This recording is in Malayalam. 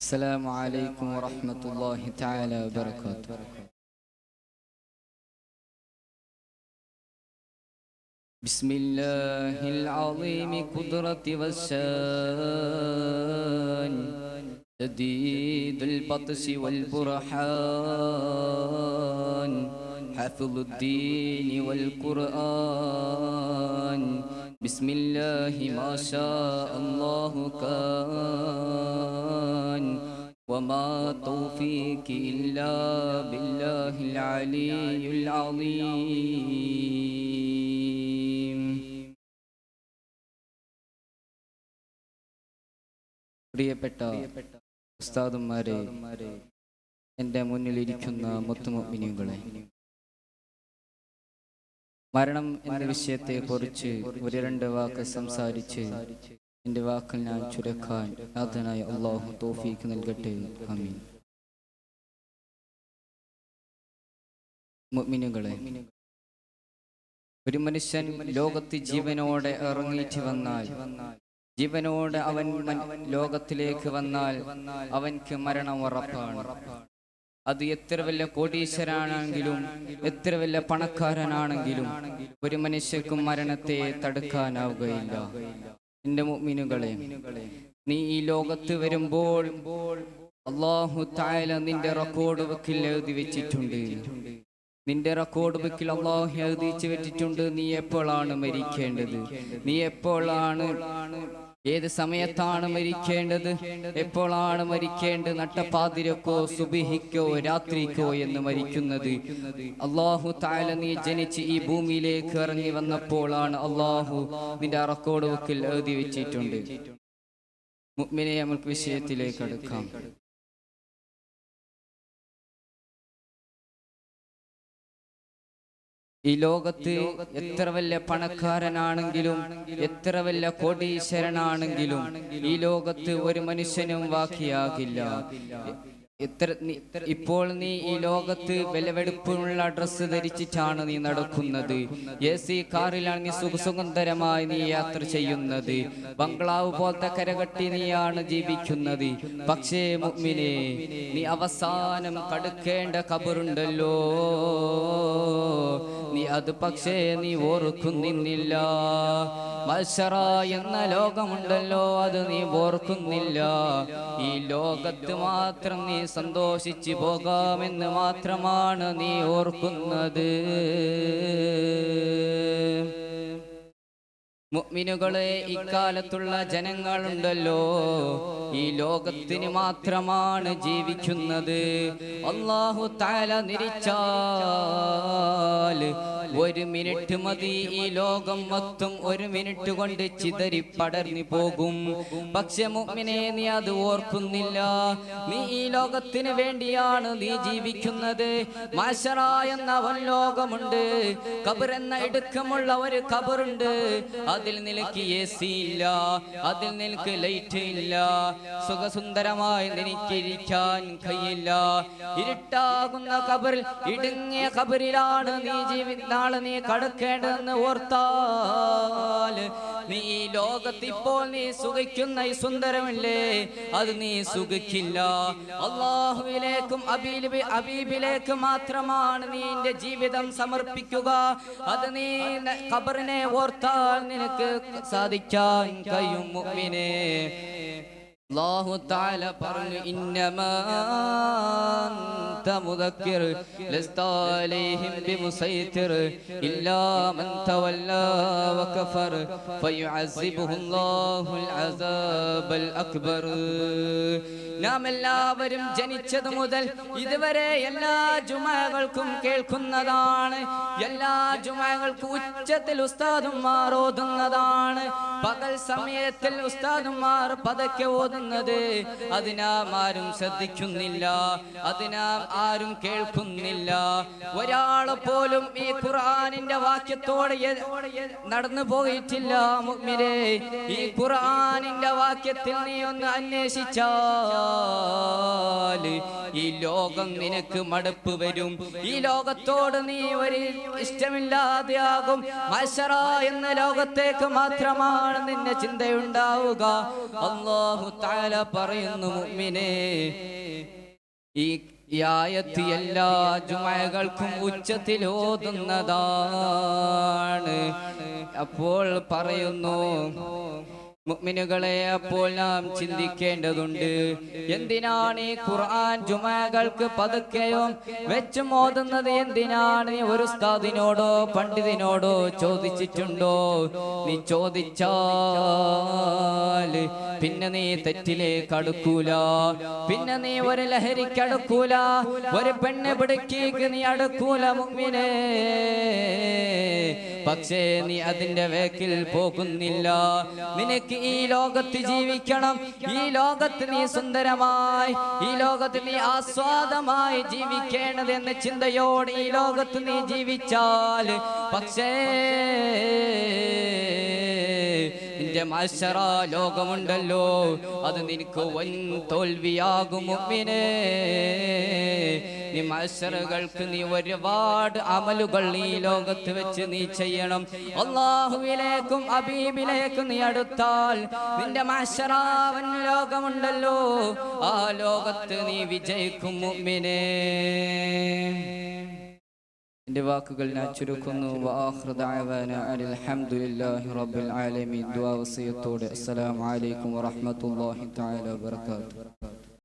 السلام عليكم ورحمة الله تعالى وبركاته. بسم الله العظيم قدرة والشان شديد البطش والبرهان حفظ الدين والقرآن بسم الله ما شاء الله كان وما توفيقي إلا بالله العلي العظيم. പ്രിയപ്പെട്ട ഉസ്താദുമാരെ, എൻ്റെ മുന്നിലിരിക്കുന്ന മുത്തുമുഅ്മിനീങ്ങളെ, മരണം എന്ന വിഷയത്തെക്കുറിച്ച് ഒരു രണ്ട് വാക്ക് സംസാരിച്ച് എൻ്റെ വാക്കിൽ ഞാൻ ചുരുക്കാൻ നാഥനായ അല്ലാഹു തൗഫീഖ് നൽകട്ടെ. ആമീൻ. മുഅ്മിനീങ്ങളെ, ഒരു മനുഷ്യൻ ലോകത്ത് ജീവനോടെ ഇറങ്ങിയിട്ട് വന്നാൽ, ജീവനോടെ അവൻ ലോകത്തിലേക്ക് വന്നാൽ അവൻക്ക് മരണം ഉറപ്പാണ്. അത് എത്ര വലിയ കോടീശ്വരനാണെങ്കിലും എത്ര വലിയ പണക്കാരനാണെങ്കിലും ഒരു മനുഷ്യർക്കും മരണത്തെ തടുക്കാനാവുകയില്ല. എന്റെ മുഅ്മിനുകളെ, നീ ഈ ലോകത്ത് വരുമ്പോൾ അല്ലാഹു തആല നിന്റെ റെക്കോർഡ് ബുക്കിൽ എഴുതി വെച്ചിട്ടുണ്ട്. നിന്റെ റെക്കോർഡ് ബുക്കിൽ അല്ലാഹു എഴുതി വെച്ചിട്ടുണ്ട് നീ എപ്പോഴാണ് മരിക്കേണ്ടത്, നീ എപ്പോഴാണ്, ഏത് സമയത്താണ് മരിക്കേണ്ടത്, എപ്പോഴാണ് മരിക്കേണ്ടത്, നട്ടപ്പാതിരക്കോ സുബഹിക്കോ രാത്രിക്കോ എന്ന് മരിക്കുന്നത് അല്ലാഹു തആല നീ ജനിച്ച് ഈ ഭൂമിയിലേക്ക് ഇറങ്ങി വന്നപ്പോഴാണ് അല്ലാഹു നിന്റെ റെക്കോർഡ് ബുക്കിൽ എഴുതി വെച്ചിട്ടുണ്ട്. മുഅ്മിനെ, നമുക്ക് വിഷയത്തിലേക്ക് അടുക്കാം. ഈ ലോകത്ത് എത്ര വലിയ പണക്കാരനാണെങ്കിലും എത്ര വലിയ കോടീശ്വരനാണെങ്കിലും ഈ ലോകത്ത് ഒരു മനുഷ്യനും ബാക്കിയാകില്ല. ഇപ്പോൾ നീ ഈ ലോകത്ത് വിലവെടുപ്പുള്ള ഡ്രസ്സ് ധരിച്ചിട്ടാണ് നീ നടക്കുന്നത്. AC കാറിലാണ് നീ സുഖസുന്ദരമായി നീ യാത്ര ചെയ്യുന്നത്. ബംഗ്ലാവ് പോലത്തെ കരകട്ടി നീയാണ് ജീവിക്കുന്നത്. പക്ഷേ മുഅ്മിനേ, നീ അവസാനം കടക്കേണ്ട ഖബറുണ്ടല്ലോ, നീ അത് പക്ഷേ നീ ഓർക്കുന്നില്ല. മഹ്ശറ എന്ന ലോകമുണ്ടല്ലോ, അത് നീ ഓർക്കുന്നില്ല. ഈ ലോകത്ത് മാത്രം നീ സന്തോഷിച്ചു പോകാമെന്ന് മാത്രമാണ് നീ ഓർക്കുന്നത്. മുഅ്മിനുകളെ, ഇക്കാലത്തുള്ള ജനങ്ങളുണ്ടല്ലോ ഈ ലോകത്തിന് മാത്രമാണ് ജീവിക്കുന്നത്. അല്ലാഹു തആല നിരിച്ചാൽ ഒരു മിനിറ്റ് മതി, ഈ ലോകം മൊത്തം ഒരു മിനിറ്റ് കൊണ്ട് ചിതറി പടർന്നു പോകും. പക്ഷെ മുഅ്മിനേ, നീ അത് ഓർക്കുന്നില്ല. നീ ഈ ലോകത്തിന് വേണ്ടിയാണ് നീ ജീവിക്കുന്നത്. മഹ്ശറ എന്ന വൻ ലോകമുണ്ട്, ഖബർ എന്ന ഇടുക്കമുള്ള ഒരു ഖബറുണ്ട്. അതിൽ നിനക്ക് AC ഇല്ല, അതിൽ നിനക്ക് ലൈറ്റ് ഇല്ല, സുഖസുന്ദരമായി നിനക്കിരിക്കാൻ കഴിയില്ല. ഇരുട്ടാകുന്ന ഖബറിൽ, ഇടുങ്ങിയ ഖബറിലാണ് നാളെ നീ കടക്കേണ്ടതെന്ന് ഓർത്താൽ നീ ഈ ലോകത്ത് ഇപ്പോൾ നീ സുഖിക്കുന്ന ഈ സുന്ദരമില്ലേ, അത് നീ സുഖിക്കില്ല. അല്ലാഹുവിലേക്കും ഹബീബിലേക്കും മാത്രമാണ് നീ നിന്റെ ജീവിതം സമർപ്പിക്കുക. അത് നീ ഖബറിനെ ഓർത്താൽ നിനക്ക് സാധിക്കാൻ കഴിയും. മുഅ്മിനേ, അല്ലാഹു തആല പറഞ്ഞു, ഇന്നമാ അൻത മുദക്കിർ ലസ്ത അലൈഹിം ബിമുസൈതിർ ഇല്ലാ മൻ തവല്ലാ വകഫർ ഫയുഅസിബുഹുല്ലാഹുൽ അസാബൽ അക്ബർ. നാം എല്ലാവരും ജനിച്ചത് മുതൽ ഇതുവരെ എല്ലാ ജുമഅകൾക്കും കേൾക്കുന്നതാണ്. എല്ലാ ജുമഅകൾക്കും ഉച്ചത്തിൽ ഉസ്താദുമാർ ഓതുന്നതാണ്. പകൽ സമയത്തിൽ ഉസ്താദുമാർ പതുക്കെ ഓതുന്നത്. അതിനാം ആരും ശ്രദ്ധിക്കുന്നില്ല, അതിനാം ആരും കേൾക്കുന്നില്ല. ഒരാളെ പോലും ഈ ഖുർആനിന്റെ വാക്യത്തോട് നടന്നു പോയിട്ടില്ല. മുഅ്മിനേ, ഈ ഖുർആനിന്റെ വാക്യത്തിൽ നീ ഒന്ന് അന്വേഷിച്ചാൽ ഈ ലോകം നിനക്ക് മടുപ്പ് വരും. ഈ ലോകത്തോട് നീ ഒരു ഇഷ്ടമില്ലാതെയാകും. മഹ്ശറ എന്ന ലോകത്തേക്ക് മാത്രമാണ് നിന്റെ ചിന്തയുണ്ടാവുക. അല്ലാഹു തആല പറയുന്നു, മുഅ്മിനേ, ഈ ആയത്ത് എല്ലാ ജുമഅകൾക്കും ഉച്ചത്തിൽ ഓതുന്നതാണ്. അപ്പോൾ പറയുന്നു, മുഅ്മിനുകളെ, അപ്പോൾ നാം ചിന്തിക്കേണ്ടതുണ്ട്, എന്തിനാണ് ഈ ഖുർആൻ ജുമഅകൾക്ക് പതുക്കെയും വെച്ചും ഓതുന്നത്? എന്തിനാണ്? നീ ഒരു ഉസ്താദിനോടോ പണ്ഡിതനോടോ ചോദിച്ചിട്ടുണ്ടോ? നീ ചോദിച്ചാൽ പിന്നെ നീ തെറ്റിലേക്ക് അടുക്കൂല, പിന്നെ നീ ഒരു ലഹരിക്ക് അടുക്കൂല, ഒരു പെണ്ണെ പിടിക്കേക്ക് നീ അടുക്കൂല മുഅ്മിനേ. പക്ഷേ നീ അതിന്റെ വേക്കിൽ പോകുന്നില്ല. നിനക്ക് ഈ ലോകത്ത് ജീവിക്കണം, ഈ ലോകത്ത് നീ സുന്ദരമായി, ഈ ലോകത്ത് നീ ആസ്വാദമായി ജീവിക്കേണ്ടതെന്ന ചിന്തയോടെ ഈ ലോകത്ത് നീ ജീവിച്ചാൽ, പക്ഷേ നിന്റെ മഹ്ശറ ലോകമുണ്ടല്ലോ, അത് നിനക്ക് വൻ തോൽവിയാകും മുഅ്മിനേ. നീ മഹ്ശറകൾക്ക് നീ ഒരുപാട് അമലുകൾ ഈ ലോകത്ത് വെച്ച് നീ ചെയ്യണം. അല്ലാഹുവിലേക്കും ഹബീബിലേക്കും നീ അടുത്താൽ നിന്റെ മഹ്ശറ വൻ ലോകമുണ്ടല്ലോ, ആ ലോകത്ത് നീ വിജയിക്കും മുഅ്മിനേ. എന്റെ വാക്കുകൾ ഞാൻ ചുരുക്കുന്നു. വആഖിറു ദഅവാനാ അൽഹംദുലില്ലാഹി റബ്ബിൽ ആലമീൻ. ദുആ വസിയത്തോടെ അസ്സലാമു അലൈക്കും വറഹ്മത്തുള്ളാഹി തആല വബറകാതുഹു.